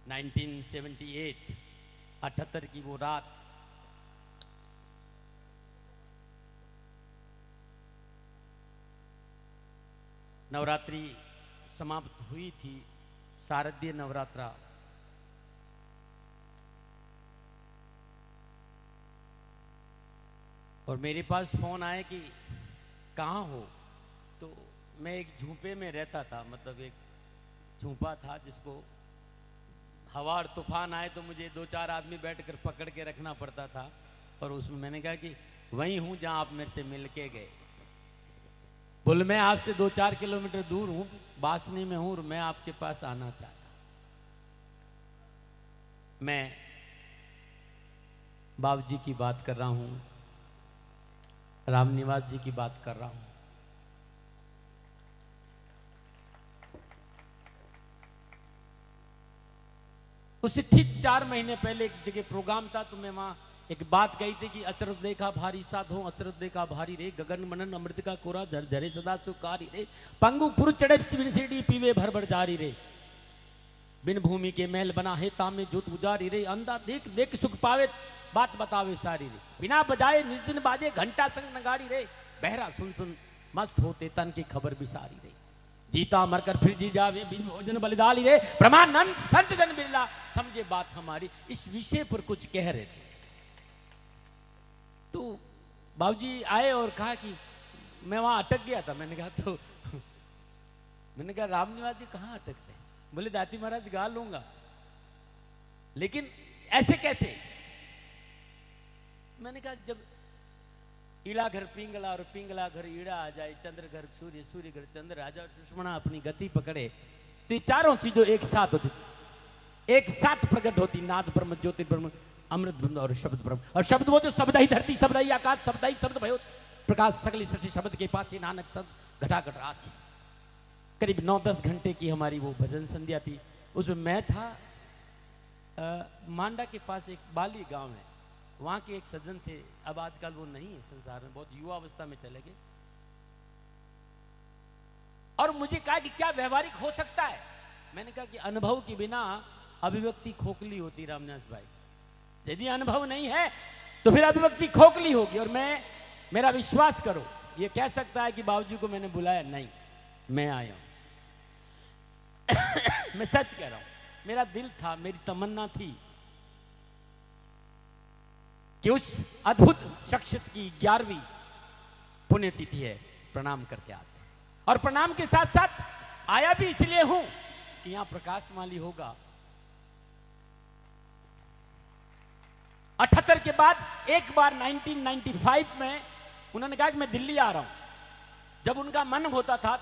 1978 78 की वो रात नवरात्रि समाप्त हुई थी, शारदीय नवरात्रा। और मेरे पास फोन आए कि कहाँ हो। तो मैं एक झूपे में रहता था, मतलब एक झूपा था जिसको हवा और तूफान आए तो मुझे 2-4 आदमी बैठकर पकड़ के रखना पड़ता था। और उसमें मैंने कहा कि वहीं हूँ जहाँ आप मेरे से मिल के गए। बोले मैं आपसे 2-4 किलोमीटर दूर हूँ, बासनी में हूँ और मैं आपके पास आना चाहता। मैं बाबूजी की बात कर रहा हूँ, रामनिवास जी की बात कर रहा हूँ। उससे ठीक 4 महीने पहले एक जगह प्रोग्राम था, तो मैं वहां एक बात कही थी कि अचरज देखा भारी साधो, अचरज देखा भारी रे, गगन मनन अमृत का कोरा झर झरे सदा सुकारी रे, पंगु पुर चढ़े सीढ़ी पीवे भर भर जारी रे, बिन भूमि के महल बना है तामे जोत उजारी रे, अंधा देख देख सुख पावे बात बतावे सारी रे, बिना बजाए निज दिन बाजे घंटा संग नगाड़ी रे, बहरा सुन सुन मस्त होते तन की खबर भी सारी रे, जीता मरकर फिर जी जावे बिन भोजन बलिदाली रे, ब्रह्मानंद संत जन बिरला समझे बात हमारी। इस विषय पर कुछ कह रहे थे। तो बाबूजी आए और कहा कि मैं वहां अटक गया था। मैंने कहा तो मैंने कहा रामनिवास जी कहाँ अटकते? बोले दाती महाराज गा लूंगा, लेकिन ऐसे कैसे? मैंने कहा जब ईड़ा घर पिंगला और पिंगला घर ईड़ा आ जाए, चंद्र घर सूर्य, सूर्य घर चंद्र आ जाए, सुषमणा अपनी गति पकड़े, तो ये चारों चीजों एक साथ होती, एक साथ प्रकट होती। नाद ब्रह्म, ज्योति ब्रह्म, अमृत ब्रह्म और शब्द ब्रह्म। और शब्द वो जो शब्द ही धरती, शब्द ही आकाश, शब्द ही शब्द भयो प्रकाश, सकल सृष्टि शब्द के पाछे नानक शब्द घटाघट आज। करीब 9-10 घंटे की हमारी वो भजन संध्या थी। उसमें मैं था, मांडा के पास एक बाली गांव है, वहां के एक सज्जन थे, अब आजकल वो नहीं है संसार में, बहुत युवा अवस्था में चले गए। और मुझे कहा कि क्या व्यवहारिक हो सकता है? मैंने कहा कि अनुभव के बिना अभिव्यक्ति खोखली होती रामनिवास भाई, यदि अनुभव नहीं है तो फिर अभिव्यक्ति खोखली होगी। और मेरा विश्वास करो, ये कह सकता है कि बाबूजी को मैंने बुलाया नहीं, मैं आया हूं। मैं सच कह रहा हूं, मेरा दिल था, मेरी तमन्ना थी कि उस अद्भुत शख्सियत की 11वीं पुण्यतिथि है, प्रणाम करके आते हैं। और प्रणाम के साथ साथ आया भी इसलिए हूं कि यहां प्रकाशमाली होगा। 78 के बाद एक बार 1995 में उन्होंने कहा कि मैं दिल्ली आ रहा हूं। जब उनका मन होता था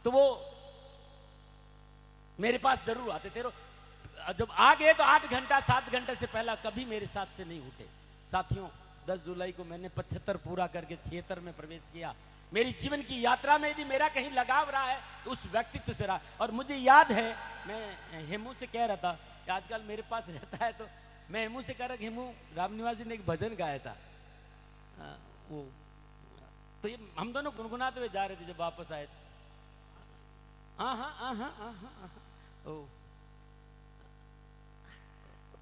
तो वो मेरे पास जरूर आते थे। जब आ गए तो 8 घंटा 7 घंटे से पहला कभी मेरे साथ से नहीं उठे। साथियों, 10 जुलाई को मैंने 75 पूरा करके 76 में प्रवेश किया। मेरी जीवन की यात्रा में यदि मेरा कहीं लगाव रहा है तो उस व्यक्तित्व से रहा। और मुझे याद है, मैं हेमू से कह रहा था कि आजकल मेरे पास रहता है, तो मैं हेमू से कह रहा कि हेमू, रामनिवास जी ने एक भजन गाया था, वो तो ये हम दोनों गुनगुनाते हुए जा रहे थे जब वापस आए। हाँ हाँ हाँ हाँ हाँ हाँ,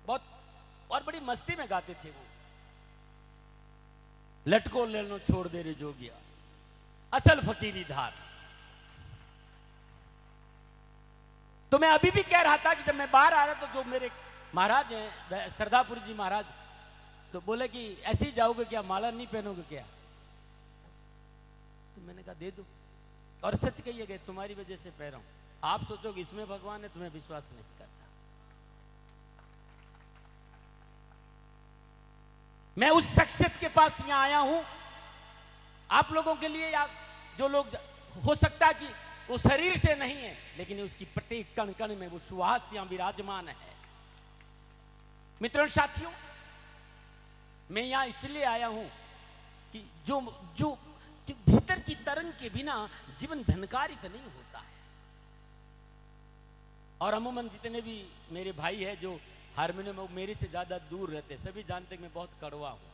बहुत और बड़ी मस्ती में गाते थे वो। लटको लेनो छोड़ दे रे जोगिया, असल फकीरी धार। तो मैं अभी भी कह रहा था कि जब मैं बाहर आ रहा तो जो मेरे महाराज हैं सरदापुरी जी महाराज, तो बोले कि ऐसे ही जाओगे क्या, माला नहीं पहनोगे क्या? तो मैंने कहा दे दो। और सच कहिए गए, तुम्हारी वजह से पह रहा हूं। आप सोचोगे इसमें भगवान है, तुम्हें विश्वास नहीं करता। मैं उस शख्सियत के पास यहां आया हूं आप लोगों के लिए, या जो लोग हो सकता है कि वो शरीर से नहीं है, लेकिन उसकी प्रत्येक कण कण में वो सुहास यहां विराजमान है। मित्रों साथियों, मैं यहां इसलिए आया हूं कि जो भीतर की तरंग के बिना जीवन धनकारित नहीं होता है। और अमूमन जितने भी मेरे भाई हैं जो हारमोनियम में मेरे से ज्यादा दूर रहते, सभी जानते हैं मैं बहुत कड़वा हूं।